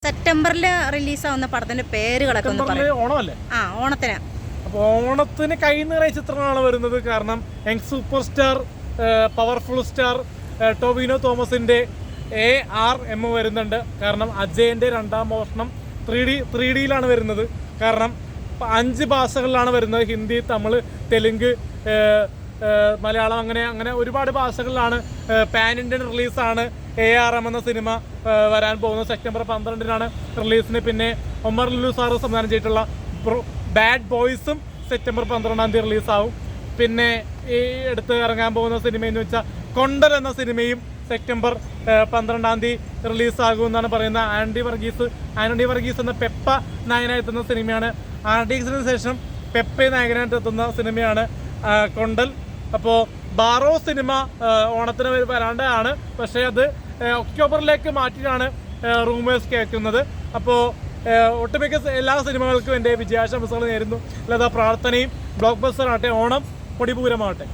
സെപ്റ്റംബറിൽ റിലീസാവുന്ന പടത്തിന്റെ പേരുകളൊക്കെ ഒന്ന് പറയൂ. ഓണമല്ലേ? ഓണത്തിന്. അപ്പോൾ ഓണത്തിന് കൈ നിറയെ ചിത്രങ്ങളാണ് വരുന്നത്. കാരണം young super star, powerful star Tovino തോമസിന്റെ ARM വരുന്നുണ്ട്. കാരണം അജയന്റെ രണ്ടാം മോഷണം 3Dയിലാണ് വരുന്നത്. കാരണം 5 ഭാഷകളിലാണ് വരുന്നത്. ഹിന്ദി, തമിഴ്, തെലുങ്ക്, മലയാളം, അങ്ങനെ ഒരുപാട് ഭാഷകളിലാണ്. പാൻ ഇന്ത്യൻ റിലീസാണ് ARM എന്ന സിനിമ വരാൻ പോകുന്നത്. സെപ്റ്റംബർ 12-നാണ് റിലീസിന്. പിന്നെ ഒമർ ലുലു സാറ് സംവിധാനം ചെയ്തിട്ടുള്ള ബാഡ് ബോയ്സും സെപ്റ്റംബർ 12-ാം തീയതി റിലീസാവും. പിന്നെ ഈ അടുത്ത് ഇറങ്ങാൻ പോകുന്ന സിനിമയെന്ന് വെച്ചാൽ കൊണ്ടൽ എന്ന സിനിമയും സെപ്റ്റംബർ 12-ാം തീയതി റിലീസാകുമെന്നാണ് പറയുന്നത്. ആൻഡി വർഗീസ് എന്ന പെപ്പ നായകനായെത്തുന്ന സിനിമയാണ്. ആർഡിക്സിന് ശേഷം പെപ്പെ നായകനായിട്ട് എത്തുന്ന സിനിമയാണ് കൊണ്ടൽ. അപ്പോൾ ബാറോ സിനിമ ഓണത്തിന് വരാണ്ടാണ്, പക്ഷേ അത് ഒക്ടോബറിലേക്ക് മാറ്റിയിട്ടാണ് റൂമേഴ്സ് കേൾക്കുന്നത്. അപ്പോൾ ഒട്ടുമിക്ക എല്ലാ സിനിമകൾക്കും എൻ്റെ വിജയാശംസകൾ നേരുന്നു. അല്ലാതെ പ്രാർത്ഥനയും ബ്ലോക്ക് ബസ്റ്റർ ആട്ടെ, ഓണം പൊടിപൂരമാവട്ടെ.